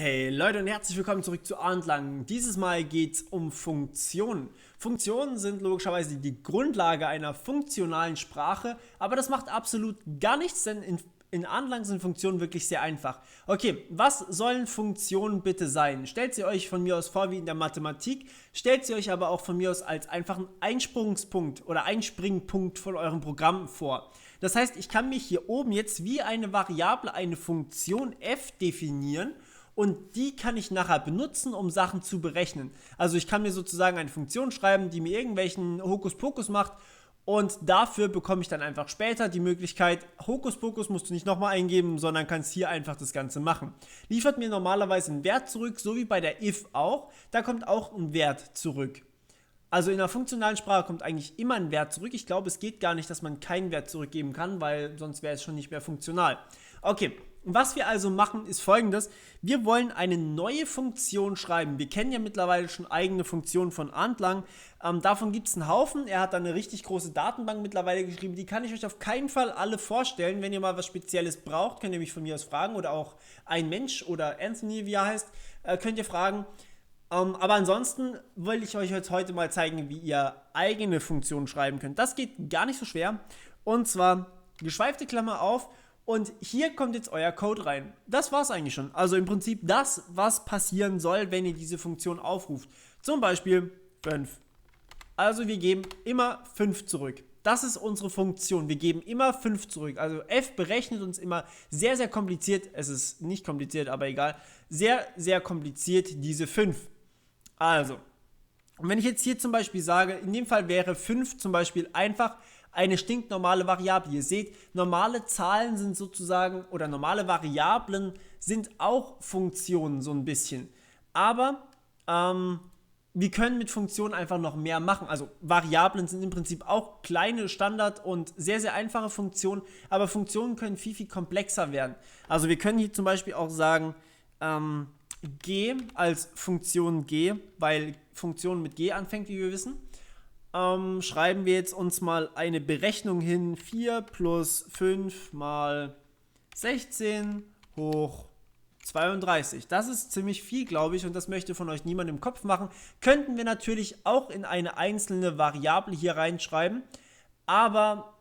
Hey Leute und herzlich willkommen zurück zu Arndlang. Dieses Mal geht es um Funktionen. Funktionen sind logischerweise die Grundlage einer funktionalen Sprache, aber das macht absolut gar nichts, denn in Arndlang sind Funktionen wirklich sehr einfach. Okay, was sollen Funktionen bitte sein? Stellt sie euch von mir aus vor wie in der Mathematik, stellt sie euch aber auch von mir aus als einfachen Einsprungspunkt oder Einspringpunkt von eurem Programm vor. Das heißt, ich kann mich hier oben jetzt wie eine Variable, eine Funktion f definieren. Und die kann ich nachher benutzen, um Sachen zu berechnen. Also ich kann mir sozusagen eine Funktion schreiben, die mir irgendwelchen Hokuspokus macht. Und dafür bekomme ich dann einfach später die Möglichkeit, Hokuspokus musst du nicht nochmal eingeben, sondern kannst hier einfach das Ganze machen. Liefert mir normalerweise einen Wert zurück, so wie bei der if auch. Da kommt auch ein Wert zurück. Also in einer funktionalen Sprache kommt eigentlich immer ein Wert zurück. Ich glaube, es geht gar nicht, dass man keinen Wert zurückgeben kann, weil sonst wäre es schon nicht mehr funktional. Okay, was wir also machen, ist folgendes. Wir wollen eine neue Funktion schreiben. Wir kennen ja mittlerweile schon eigene Funktionen von Arndlang. Davon gibt es einen Haufen. Er hat da eine richtig große Datenbank mittlerweile geschrieben. Die kann ich euch auf keinen Fall alle vorstellen. Wenn ihr mal was Spezielles braucht, könnt ihr mich von mir aus fragen. Oder auch ein Mensch oder Anthony, wie er heißt, könnt ihr fragen. Aber ansonsten will ich euch jetzt heute mal zeigen, wie ihr eigene Funktionen schreiben könnt. Das geht gar nicht so schwer. Und zwar geschweifte Klammer auf und hier kommt jetzt euer Code rein. Das war's eigentlich schon. Also im Prinzip das, was passieren soll, wenn ihr diese Funktion aufruft. Zum Beispiel 5. Also wir geben immer 5 zurück. Das ist unsere Funktion. Wir geben immer 5 zurück. Also f berechnet uns immer sehr, sehr kompliziert. Es ist nicht kompliziert, aber egal. Sehr, sehr kompliziert diese 5. Also, und wenn ich jetzt hier zum Beispiel sage, in dem Fall wäre 5 zum Beispiel einfach eine stinknormale Variable. Ihr seht, normale Zahlen sind sozusagen, oder normale Variablen sind auch Funktionen so ein bisschen. Aber wir können mit Funktionen einfach noch mehr machen. Also Variablen sind im Prinzip auch kleine Standard- und sehr, sehr einfache Funktionen, aber Funktionen können viel, viel komplexer werden. Also wir können hier zum Beispiel auch sagen, g als Funktion g, weil Funktion mit g anfängt, wie wir wissen. Schreiben wir jetzt uns mal eine Berechnung hin, 4 plus 5 mal 16 hoch 32. Das ist ziemlich viel, glaube ich, und das möchte von euch niemand im Kopf machen. Könnten wir natürlich auch in eine einzelne Variable hier reinschreiben, aber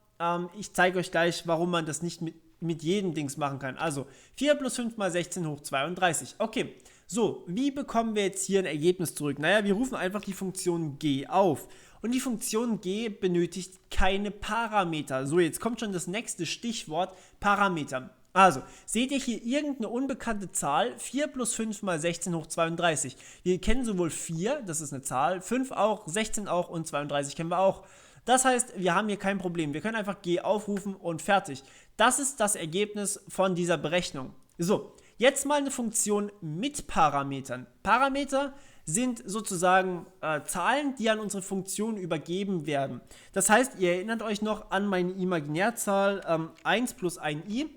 ich zeige euch gleich, warum man das nicht mit jedem Dings machen kann. Also 4 plus 5 mal 16 hoch 32. Okay, so, wie bekommen wir jetzt hier ein Ergebnis zurück? Naja, wir rufen einfach die Funktion g auf. Und die Funktion g benötigt keine Parameter. So, jetzt kommt schon das nächste Stichwort, Parameter. Also, seht ihr hier irgendeine unbekannte Zahl? 4 plus 5 mal 16 hoch 32. Wir kennen sowohl 4, das ist eine Zahl, 5 auch, 16 auch und 32 kennen wir auch. Das heißt, wir haben hier kein Problem. Wir können einfach g aufrufen und fertig. Das ist das Ergebnis von dieser Berechnung. So, jetzt mal eine Funktion mit Parametern. Parameter sind sozusagen Zahlen, die an unsere Funktion übergeben werden. Das heißt, ihr erinnert euch noch an meine Imaginärzahl 1 plus 1i.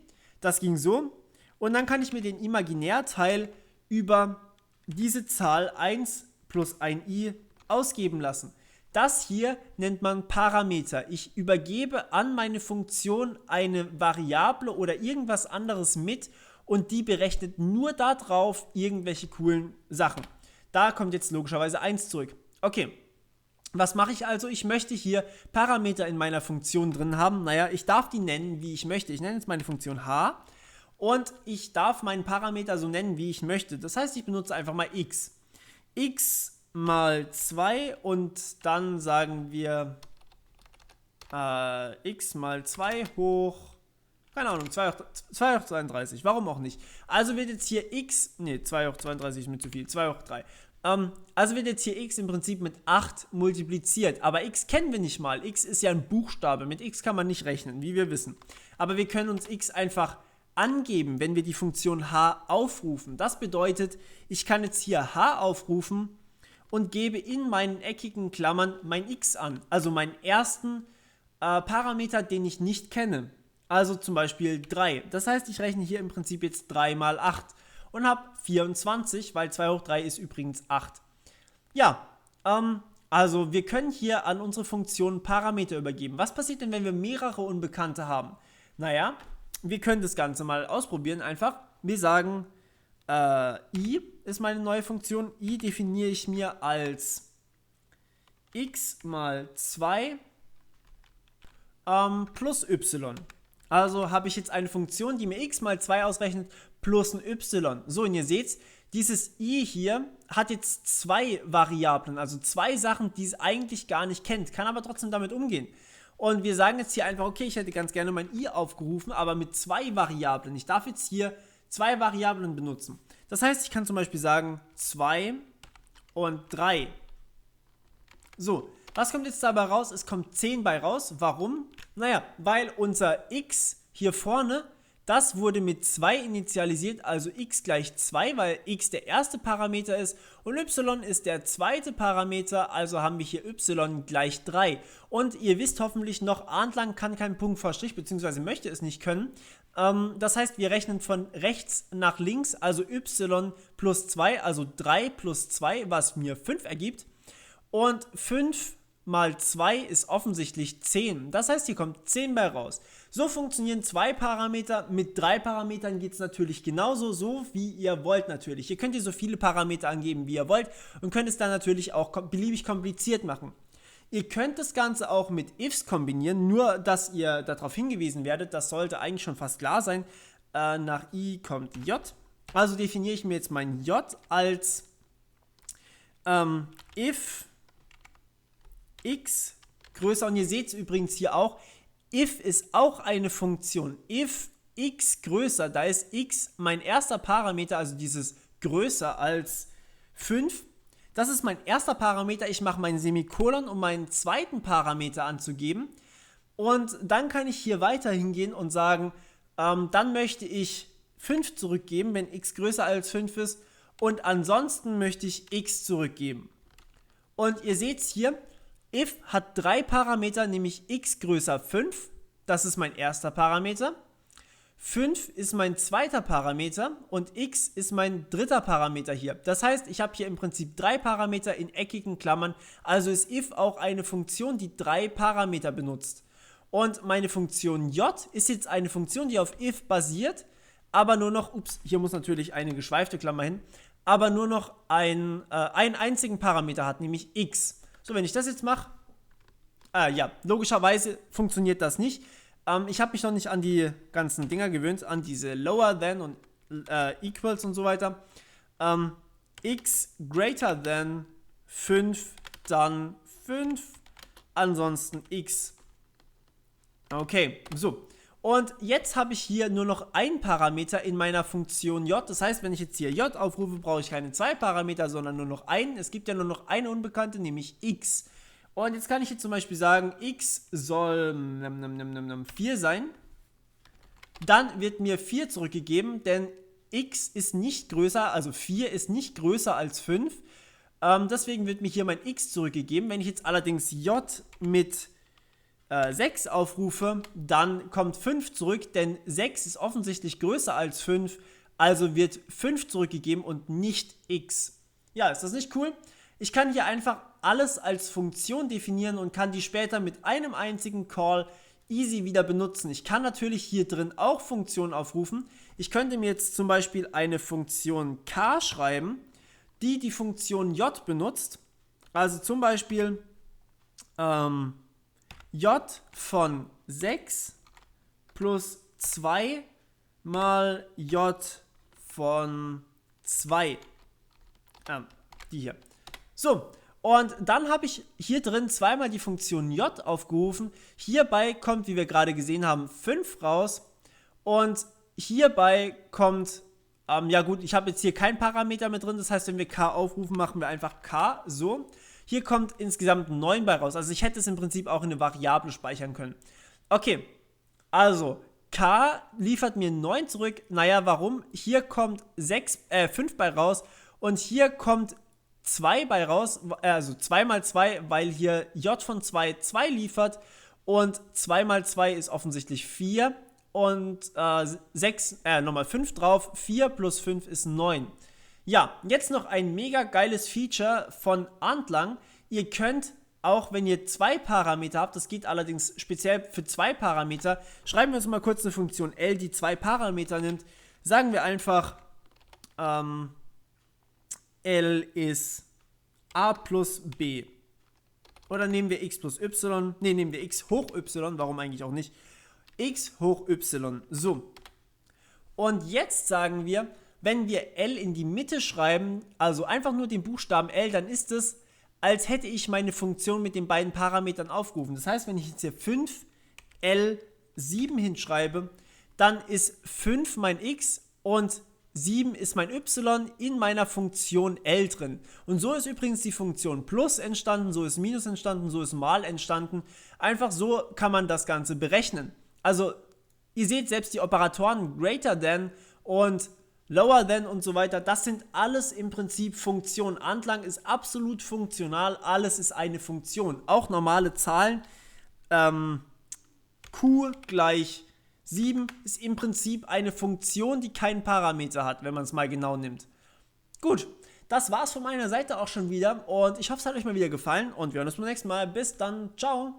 Das ging so. Und dann kann ich mir den Imaginärteil über diese Zahl 1 plus 1i ausgeben lassen. Das hier nennt man Parameter. Ich übergebe an meine Funktion eine Variable oder irgendwas anderes mit und die berechnet nur darauf irgendwelche coolen Sachen. Da kommt jetzt logischerweise 1 zurück. Okay, was mache ich also? Ich möchte hier Parameter in meiner Funktion drin haben. Naja, ich darf die nennen, wie ich möchte. Ich nenne jetzt meine Funktion h und ich darf meinen Parameter so nennen, wie ich möchte. Das heißt, ich benutze einfach mal x. X mal 2 und dann sagen wir x mal 2 hoch, keine Ahnung, 2 hoch 32, warum auch nicht. Also wird jetzt hier x, 2 hoch 32 ist mir zu viel, 2 hoch 3. Also wird jetzt hier x im Prinzip mit 8 multipliziert, aber x kennen wir nicht mal, x ist ja ein Buchstabe, mit x kann man nicht rechnen, wie wir wissen. Aber wir können uns x einfach angeben, wenn wir die Funktion h aufrufen. Das bedeutet, ich kann jetzt hier h aufrufen und gebe in meinen eckigen Klammern mein x an, also meinen ersten Parameter, den ich nicht kenne. Also zum Beispiel 3. Das heißt, ich rechne hier im Prinzip jetzt 3 mal 8 und habe 24, weil 2 hoch 3 ist übrigens 8. Ja, also wir können hier an unsere Funktion Parameter übergeben. Was passiert denn, wenn wir mehrere Unbekannte haben? Naja, wir können das Ganze mal ausprobieren einfach. Wir sagen i ist meine neue Funktion. I definiere ich mir als x mal 2 plus y. Also habe ich jetzt eine Funktion, die mir x mal 2 ausrechnet, plus ein y. So, und ihr seht, dieses i hier hat jetzt zwei Variablen, also zwei Sachen, die es eigentlich gar nicht kennt, kann aber trotzdem damit umgehen. Und wir sagen jetzt hier einfach, okay, ich hätte ganz gerne mein i aufgerufen, aber mit zwei Variablen. Ich darf jetzt hier zwei Variablen benutzen. Das heißt, ich kann zum Beispiel sagen 2 und 3. So, was kommt jetzt dabei raus? Es kommt 10 bei raus. Warum? Naja, weil unser x hier vorne, das wurde mit 2 initialisiert, also x gleich 2, weil x der erste Parameter ist und y ist der zweite Parameter, also haben wir hier y gleich 3. Und ihr wisst hoffentlich noch, Arndlang kann keinen Punkt vor Strich, beziehungsweise möchte es nicht können. Das heißt, wir rechnen von rechts nach links, also y plus 2, also 3 plus 2, was mir 5 ergibt. Und 5 mal 2 ist offensichtlich 10. Das heißt, hier kommt 10 bei raus. So funktionieren zwei Parameter. Mit drei Parametern geht es natürlich genauso, so wie ihr wollt natürlich. Ihr könnt hier so viele Parameter angeben, wie ihr wollt und könnt es dann natürlich auch beliebig kompliziert machen. Ihr könnt das Ganze auch mit ifs kombinieren, nur dass ihr darauf hingewiesen werdet, das sollte eigentlich schon fast klar sein. Nach i kommt j. Also definiere ich mir jetzt mein j als if x größer, und ihr seht es übrigens hier auch, if ist auch eine Funktion. If x größer, da ist x mein erster Parameter, also dieses größer als 5. Das ist mein erster Parameter. Ich mache meinen Semikolon, um meinen zweiten Parameter anzugeben. Und dann kann ich hier weiter hingehen und sagen, dann möchte ich 5 zurückgeben, wenn x größer als 5 ist. Und ansonsten möchte ich x zurückgeben. Und ihr seht es hier, if hat drei Parameter, nämlich x größer 5, das ist mein erster Parameter, 5 ist mein zweiter Parameter und x ist mein dritter Parameter hier. Das heißt, ich habe hier im Prinzip drei Parameter in eckigen Klammern, also ist if auch eine Funktion, die drei Parameter benutzt. Und meine Funktion j ist jetzt eine Funktion, die auf if basiert, aber nur noch, hier muss natürlich eine geschweifte Klammer hin, aber nur noch einen einzigen Parameter hat, nämlich x. So, wenn ich das jetzt mache, ja, logischerweise funktioniert das nicht. Ich habe mich noch nicht an die ganzen Dinger gewöhnt, an diese lower than und equals und so weiter. X greater than 5, dann 5, ansonsten x. Okay, so. Und jetzt habe ich hier nur noch einen Parameter in meiner Funktion j. Das heißt, wenn ich jetzt hier j aufrufe, brauche ich keine zwei Parameter, sondern nur noch einen. Es gibt ja nur noch eine Unbekannte, nämlich x. Und jetzt kann ich hier zum Beispiel sagen, x soll 4 sein. Dann wird mir 4 zurückgegeben, denn x ist nicht größer, also 4 ist nicht größer als 5. Deswegen wird mir hier mein x zurückgegeben. Wenn ich jetzt allerdings j mit 6 aufrufe, dann kommt 5 zurück, denn 6 ist offensichtlich größer als 5, also wird 5 zurückgegeben und nicht x. Ja, ist das nicht cool? Ich kann hier einfach alles als Funktion definieren und kann die später mit einem einzigen Call easy wieder benutzen. Ich kann natürlich hier drin auch Funktionen aufrufen. Ich könnte mir jetzt zum Beispiel eine Funktion k schreiben, die die Funktion j benutzt. Also zum Beispiel j von 6 plus 2 mal j von 2. Die hier. So, und dann habe ich hier drin zweimal die Funktion j aufgerufen. Hierbei kommt, wie wir gerade gesehen haben, 5 raus. Und hierbei kommt, ja gut, ich habe jetzt hier keinen Parameter mit drin. Das heißt, wenn wir k aufrufen, machen wir einfach k, so. Hier kommt insgesamt 9 bei raus. Also ich hätte es im Prinzip auch in eine Variable speichern können. Okay, also k liefert mir 9 zurück. Naja, warum? Hier kommt 5 bei raus und hier kommt 2 bei raus, also 2 mal 2, weil hier j von 2 2 liefert und 2 mal 2 ist offensichtlich 4 und nochmal 5 drauf, 4 plus 5 ist 9. Ja, jetzt noch ein mega geiles Feature von Arndlang. Ihr könnt, auch wenn ihr 2 Parameter habt, das geht allerdings speziell für 2 Parameter, schreiben wir uns mal kurz eine Funktion L, die 2 Parameter nimmt. Sagen wir einfach L ist a plus b. Oder nehmen wir x plus y, ne, nehmen wir x hoch y, warum eigentlich auch nicht? X hoch y, so. Und jetzt sagen wir, wenn wir L in die Mitte schreiben, also einfach nur den Buchstaben L, dann ist es, als hätte ich meine Funktion mit den beiden Parametern aufgerufen. Das heißt, wenn ich jetzt hier 5 L7 hinschreibe, dann ist 5 mein x und 7 ist mein y in meiner Funktion L drin. Und so ist übrigens die Funktion Plus entstanden, so ist Minus entstanden, so ist Mal entstanden. Einfach so kann man das Ganze berechnen. Also ihr seht selbst die Operatoren Greater Than und Lower Than und so weiter, das sind alles im Prinzip Funktionen. Andlang ist absolut funktional, alles ist eine Funktion. Auch normale Zahlen, Q gleich 7 ist im Prinzip eine Funktion, die keinen Parameter hat, wenn man es mal genau nimmt. Gut, das war's von meiner Seite auch schon wieder und ich hoffe, es hat euch mal wieder gefallen und wir hören uns beim nächsten Mal. Bis dann, ciao!